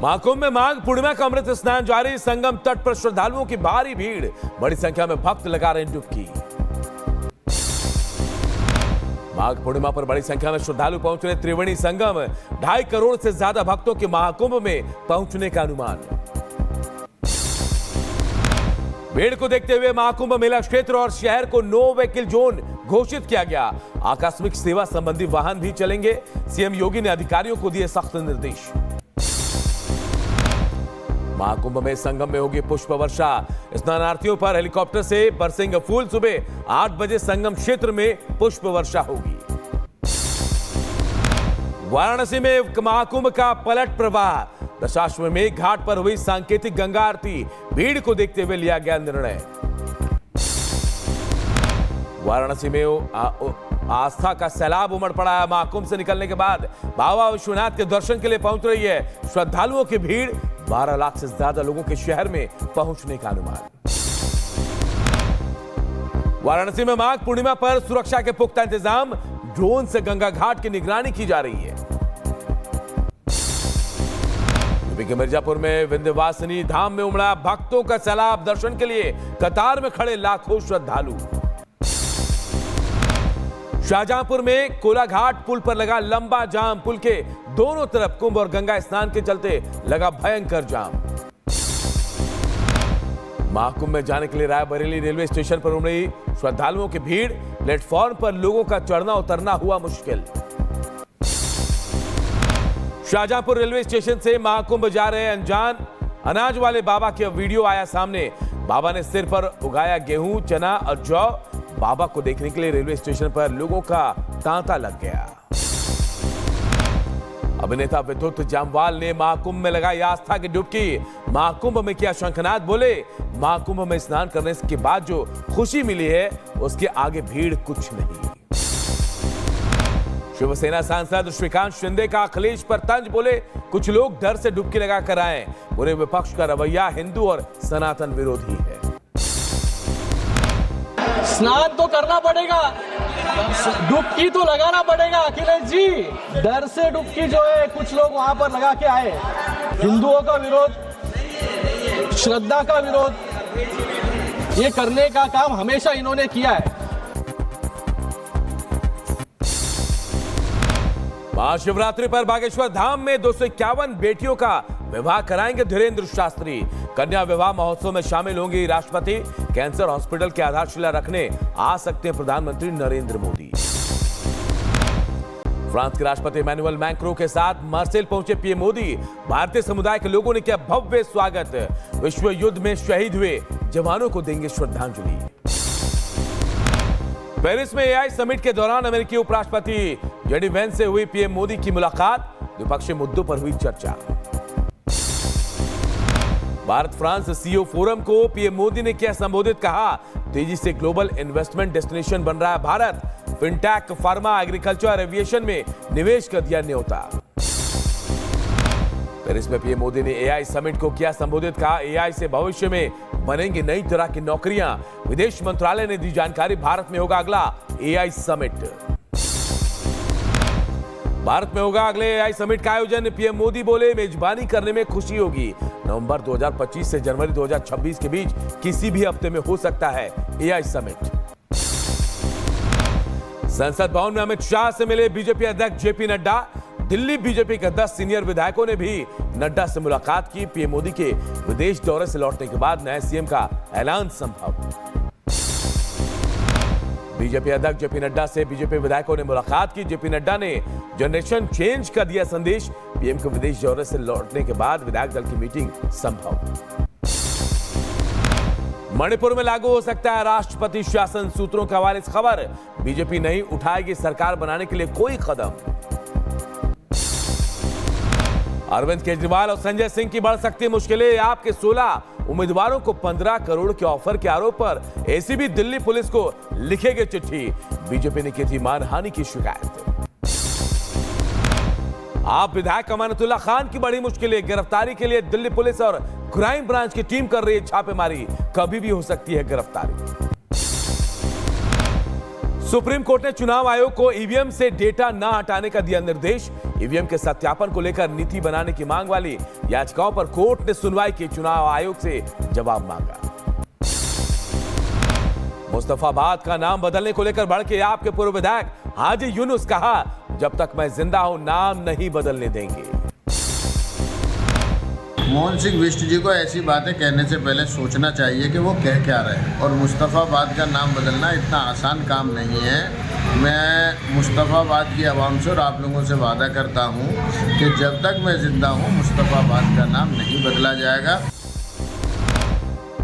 महाकुंभ में माघ पूर्णिमा का अमृत स्नान जारी। संगम तट पर श्रद्धालुओं की भारी भीड़, बड़ी संख्या में भक्त लगा रहे हैं डुबकी। माघ पूर्णिमा पर बड़ी संख्या में श्रद्धालु पहुंच रहे त्रिवेणी संगम। 2.5 करोड़ से ज्यादा भक्तों के महाकुंभ में पहुंचने का अनुमान। भीड़ को देखते हुए महाकुंभ मेला क्षेत्र और शहर को नो व्हीकल जोन घोषित किया गया। आकस्मिक सेवा संबंधी वाहन भी चलेंगे। सीएम योगी ने अधिकारियों को दिए सख्त निर्देश। महाकुंभ में संगम में होगी पुष्प वर्षा। स्नानार्थियों पर हेलीकॉप्टर से बरसेंगे फूल। सुबह 8 बजे संगम क्षेत्र में पुष्प वर्षा होगी। वाराणसी में महाकुंभ का पलट प्रवाह। दशाश्वमेध घाट पर हुई सांकेतिक गंगा आरती। भीड़ को देखते हुए लिया गया निर्णय। वाराणसी में आस्था का सैलाब उमड़ पड़ा है। महाकुंभ से निकलने के बाद बाबा विश्वनाथ के दर्शन के लिए पहुंच रही है श्रद्धालुओं की भीड़। 12 लाख से ज्यादा लोगों के शहर में पहुंचने का अनुमान। वाराणसी में माघ पूर्णिमा पर सुरक्षा के पुख्ता इंतजाम। ड्रोन से गंगा घाट की निगरानी की जा रही है। यूपी के मिर्जापुर में विंध्यवासिनी धाम में उमड़ा भक्तों का सैलाब। दर्शन के लिए कतार में खड़े लाखों श्रद्धालु। शाहजहांपुर में कोलाघाट पुल पर लगा लंबा जाम। पुल के दोनों तरफ कुंभ और गंगा स्नान के चलते लगा भयंकर जाम। महाकुंभ में जाने के लिए रायबरेली रेलवे स्टेशन पर उमड़ी श्रद्धालुओं की भीड़। प्लेटफॉर्म पर लोगों का चढ़ना उतरना हुआ मुश्किल। शाहजहांपुर रेलवे स्टेशन से महाकुंभ जा रहे अनजान अनाज वाले बाबा का वीडियो आया सामने। बाबा ने सिर पर उगाया गेहूं, चना और जौ। बाबा को देखने के लिए रेलवे स्टेशन पर लोगों का तांता लग गया। अभिनेता विद्युत जामवाल ने महाकुंभ में लगाई आस्था की डुबकी। महाकुंभ में किया शंखनाद। बोले, महाकुंभ में स्नान करने के बाद जो खुशी मिली है उसके आगे भीड़ कुछ नहीं। शिवसेना सांसद श्रीकांत शिंदे का अखिलेश पर तंज। बोले, कुछ लोग डर से डुबकी लगाकर आए। पूरे विपक्ष का रवैया हिंदू और सनातन विरोधी है। स्नान तो करना पड़ेगा, डुबकी तो लगाना पड़ेगा। अखिलेश जी, डर से डुबकी जो है कुछ लोग वहां पर लगा के आए। हिंदुओं का विरोध, श्रद्धा का विरोध, ये करने का काम हमेशा इन्होंने किया है। महाशिवरात्रि पर बागेश्वर धाम में 251 बेटियों का विवाह कराएंगे धीरेन्द्र शास्त्री। कन्या विवाह महोत्सव में शामिल होंगी राष्ट्रपति। कैंसर हॉस्पिटल की आधारशिला रखने आ सकते हैं प्रधानमंत्री नरेंद्र मोदी। फ्रांस के राष्ट्रपति इमैनुअल मैक्रों के साथ मार्सेल पहुंचे पीएम मोदी। भारतीय समुदाय के लोगों ने किया भव्य स्वागत। विश्व युद्ध में शहीद हुए जवानों को देंगे श्रद्धांजलि। पेरिस में एआई समिट के दौरान अमेरिकी उपराष्ट्रपति जेडी वेंस से हुई पीएम मोदी की मुलाकात। द्विपक्षीय मुद्दों पर हुई चर्चा। भारत फ्रांस सीईओ फोरम को पीएम मोदी ने किया संबोधित। कहा, तेजी से ग्लोबल इन्वेस्टमेंट डेस्टिनेशन बन रहा है Bharat. Fintech, pharma, agriculture, aviation में निवेश कर दिया न्योता। पेरिस में पीएम मोदी ने एआई समिट को किया संबोधित। कहा, एआई से भविष्य में बनेंगी नई तरह की नौकरियां। विदेश मंत्रालय ने दी जानकारी। भारत में होगा अगला एआई समिट। भारत में होगा अगले एआई समिट का आयोजन। पीएम मोदी बोले, मेजबानी करने में खुशी होगी। नवंबर 2025 से जनवरी 2026 के बीच किसी भी हफ्ते में हो सकता है एआई समिट। संसद भवन में अमित शाह से मिले बीजेपी अध्यक्ष जेपी नड्डा। दिल्ली बीजेपी के 10 सीनियर विधायकों ने भी नड्डा से मुलाकात की। पीएम मोदी के विदेश दौरे से लौटने के बाद नए सीएम का ऐलान संभव। बीजेपी अध्यक्ष जेपी नड्डा से बीजेपी विधायकों ने मुलाकात की। जेपी नड्डा ने जनरेशन चेंज का दिया संदेश। पीएम के विदेश दौरे से लौटने के बाद विधायक दल की मीटिंग संभव। मणिपुर में लागू हो सकता है राष्ट्रपति शासन। सूत्रों के हवाले से खबर। बीजेपी नहीं उठाएगी सरकार बनाने के लिए कोई कदम। अरविंद केजरीवाल और संजय सिंह की बढ़ सकती मुश्किलें। आपके 16 उम्मीदवारों को 15 करोड़ के ऑफर के आरोप पर एसीबी दिल्ली पुलिस को लिखेगी चिट्ठी। बीजेपी ने की थी मानहानि की शिकायत। आप विधायक अमानतुल्लाह खान की बड़ी मुश्किलें। गिरफ्तारी के लिए दिल्ली पुलिस और क्राइम ब्रांच की टीम कर रही है छापेमारी। कभी भी हो सकती है गिरफ्तारी। सुप्रीम कोर्ट ने चुनाव आयोग को ईवीएम से डेटा न हटाने का दिया निर्देश। ईवीएम के सत्यापन को लेकर नीति बनाने की मांग वाली याचिकाओं पर कोर्ट ने सुनवाई की, चुनाव आयोग से जवाब मांगा। मुस्तफाबाद का नाम बदलने को लेकर भड़के आपके पूर्व विधायक हाजी यूनुस, कहा जब तक मैं जिंदा हूं नाम नहीं बदलने देंगे। मोहन सिंह बिष्ट जी को ऐसी बातें कहने से पहले सोचना चाहिए कि वो कह क्या रहे हैं। और मुस्तफाबाद का नाम बदलना इतना आसान काम नहीं है। मैं मुस्तफाबाद की आवाम से और आप लोगों से वादा करता हूं कि जब तक मैं जिंदा हूं मुस्तफाबाद का नाम नहीं बदला जाएगा।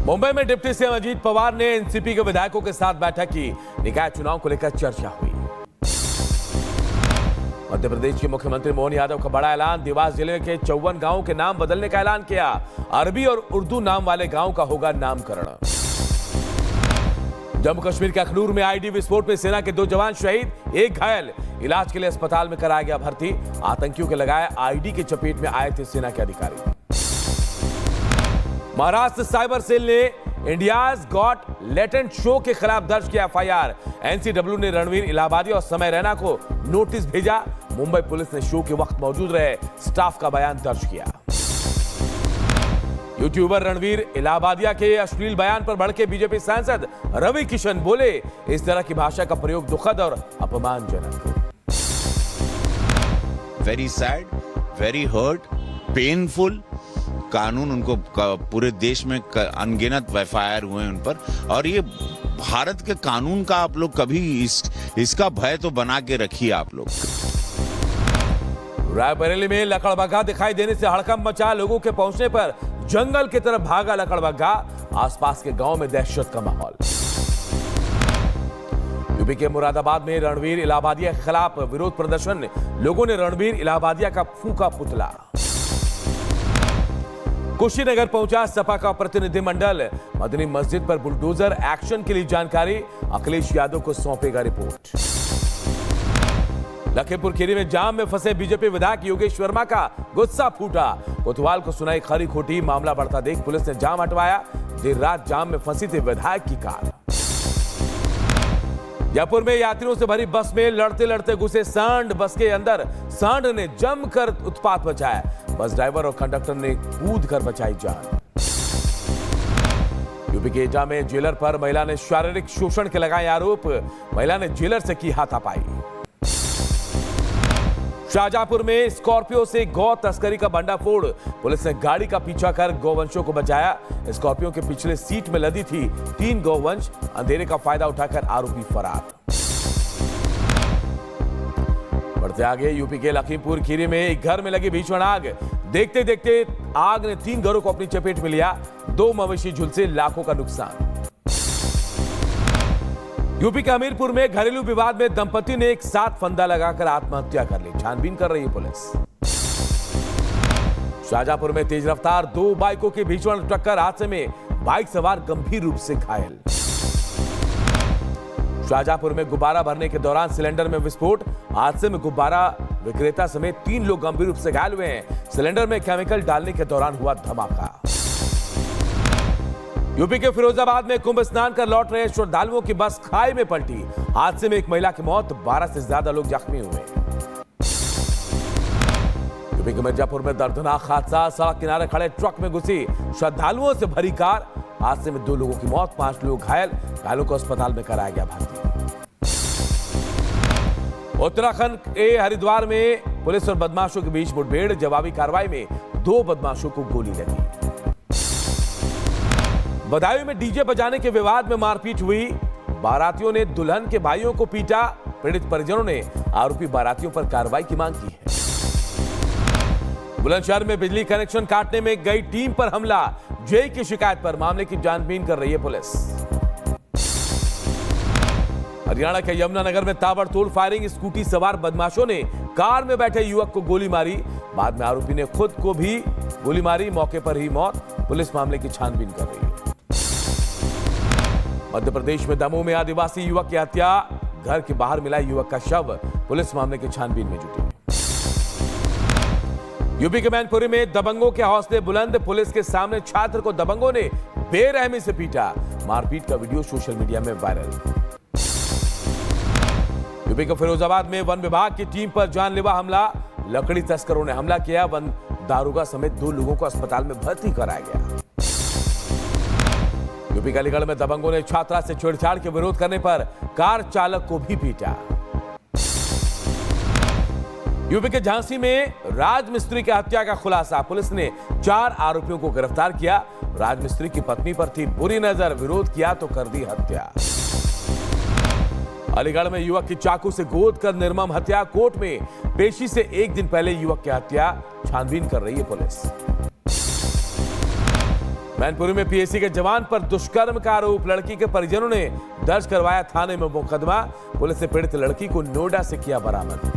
मुंबई में डिप्टी सीएम अजीत पवार ने एनसीपी के विधायकों के साथ बैठक की, निकाय चुनाव को लेकर चर्चा हुई। मध्य प्रदेश के मुख्यमंत्री मोहन यादव का बड़ा ऐलान, देवास जिले के 54 गांवों के नाम बदलने का ऐलान किया। अरबी और उर्दू नाम वाले गांव का होगा नामकरण। जम्मू कश्मीर के अखनूर में आईडी विस्फोट में सेना के 2 जवान शहीद, 1 घायल, इलाज के लिए अस्पताल में कराया गया भर्ती। आतंकियों के लगाए आईडी की चपेट में आए थे सेना के अधिकारी। महाराष्ट्र साइबर सेल ने इंडियाज गॉट लेटेंट शो के खिलाफ दर्ज किया एफआईआर। एनसीडब्ल्यू ने रणवीर इलाहाबादी और समय रैना को नोटिस भेजा। मुंबई पुलिस ने शो के वक्त मौजूद रहे स्टाफ का बयान दर्ज किया। यूट्यूबर रणवीर इलाहाबादिया के अश्लील बयान पर भड़के बीजेपी सांसद रवि किशन, बोले इस तरह की भाषा का प्रयोग दुखद और अपमानजनक। Very sad, very hurt, painful. कानून उनको पूरे देश में अनगिनत एफआईआर हुए उन पर, और ये भारत के कानून का आप लोग कभी इसका भय तो बना के रखिए आप लोग। रायबरेली में लकड़बग्घा दिखाई देने से हड़कंप मचा, लोगों के पहुंचने पर जंगल की तरफ भागा लकड़बग्घा, आसपास के गांव में दहशत का माहौल। यूपी के मुरादाबाद में रणवीर इलाहाबादिया के खिलाफ विरोध प्रदर्शन, लोगों ने रणवीर इलाहाबादिया का फूंका पुतला। कुशीनगर पहुंचा सपा का प्रतिनिधिमंडल, मदनी मस्जिद पर बुलडोजर एक्शन के लिए जानकारी, अखिलेश यादव को सौंपेगा रिपोर्ट। लखीमपुर खीरी में जाम में फंसे बीजेपी विधायक योगेश वर्मा का गुस्सा फूटा, कोतवाल को सुनाई खरी खोटी, मामला बढ़ता देख पुलिस ने जाम हटवाया। देर रात जाम में फंसी थी विधायक की कार। जयपुर में यात्रियों से भरी बस में लड़ते लड़ते घुसे सांड, बस के अंदर सांड ने जमकर उत्पात मचाया, बस ड्राइवर और कंडक्टर ने कूद कर बचाई जान। यूपी के एटा में जेलर पर महिला ने शारीरिक शोषण के लगाए आरोप, महिला ने जेलर से की हाथापाई। शाहजहांपुर में स्कॉर्पियो से गौ तस्करी का भंडाफोड़, पुलिस ने गाड़ी का पीछा कर गौवंशों को बचाया। स्कॉर्पियो के पिछले सीट में लदी थी 3 गौवंश, अंधेरे का फायदा उठाकर आरोपी फरार। बढ़ते आगे, यूपी के लखीमपुर खीरी में एक घर में लगी भीषण आग, देखते देखते आग ने 3 घरों को अपनी चपेट में लिया, 2 मवेशी झुलसे, लाखों का नुकसान। यूपी के हमीरपुर में घरेलू विवाद में दंपति ने एक साथ फंदा लगाकर आत्महत्या कर ली, छानबीन कर रही है पुलिस। शाहजहांपुर में तेज रफ्तार 2 बाइकों की भीषण टक्कर, हादसे में बाइक सवार गंभीर रूप से घायल। शाहजहांपुर में गुब्बारा भरने के दौरान सिलेंडर में विस्फोट, हादसे में गुब्बारा विक्रेता समेत 3 लोग गंभीर रूप से घायल हुए हैं। सिलेंडर में केमिकल डालने के दौरान हुआ धमाका। यूपी के फिरोजाबाद में कुंभ स्नान कर लौट रहे श्रद्धालुओं की बस खाई में पलटी, हादसे में एक महिला की मौत, 12 से ज्यादा लोग जख्मी हुए। यूपी के मिर्जापुर में दर्दनाक हादसा, सड़क किनारे खड़े ट्रक में घुसी श्रद्धालुओं से भरी कार, हादसे में 2 लोगों की मौत, 5 लोग घायल, घायलों को अस्पताल में कराया गया भर्ती। उत्तराखंड के हरिद्वार में पुलिस और बदमाशों के बीच मुठभेड़, जवाबी कार्रवाई में 2 बदमाशों को गोली लगी। बदायूं में डीजे बजाने के विवाद में मारपीट हुई, बारातियों ने दुल्हन के भाइयों को पीटा, पीड़ित परिजनों ने आरोपी बारातियों पर कार्रवाई की मांग की है। बुलंदशहर में बिजली कनेक्शन काटने में गई टीम पर हमला, जेई की शिकायत पर मामले की जांचबीन कर रही है पुलिस। हरियाणा के यमुनानगर में ताबड़तोड़ फायरिंग, स्कूटी सवार बदमाशों ने कार में बैठे युवक को गोली मारी, बाद में आरोपी ने खुद को भी गोली मारी, मौके पर ही मौत, पुलिस मामले की छानबीन कर रही है। मध्य प्रदेश में दमोह में आदिवासी युवक की हत्या, घर के बाहर मिला युवक का शव, पुलिस मामले की छानबीन में जुटी। यूपी के मैनपुरी में दबंगों के हौसले बुलंद, पुलिस के सामने छात्र को दबंगों ने बेरहमी से पीटा, मारपीट का वीडियो सोशल मीडिया में वायरल। यूपी के फिरोजाबाद में वन विभाग की टीम पर जानलेवा हमला। लकड़ी तस्करों ने हमला किया। वन दारोगा समेत 2 लोगों को अस्पताल में भर्ती कराया गया। यूपी के अलीगढ़ में दबंगों ने छात्रा से छेड़छाड़ के विरोध करने पर कार चालक को भी पीटा। यूपी के झांसी में राजमिस्त्री की हत्या का खुलासा। पुलिस ने 4 आरोपियों को गिरफ्तार किया। राजमिस्त्री की पत्नी पर थी बुरी नजर, विरोध किया तो कर दी हत्या। अलीगढ़ में युवक की चाकू से गोद कर निर्मम हत्या। कोर्ट में पेशी से 1 दिन पहले युवक की हत्या। छानबीन कर रही है पुलिस। मैनपुरी में पीएसी के जवान पर दुष्कर्म का आरोप। लड़की के परिजनों ने दर्ज करवाया थाने में मुकदमा। पुलिस ने पीड़ित लड़की को नोएडा से किया बरामद।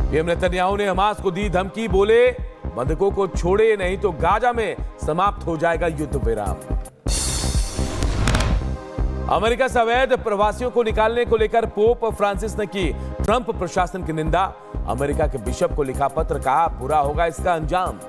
पीएम नेतन्याहू ने हमास को दी धमकी। बोले बंधकों को छोड़े नहीं तो गाजा में समाप्त हो जाएगा युद्ध विराम। अमेरिका से अवैध प्रवासियों को निकालने को लेकर पोप फ्रांसिस ने की ट्रंप प्रशासन की निंदा। अमेरिका के बिशप को लिखा पत्र, कहा बुरा होगा इसका अंजाम।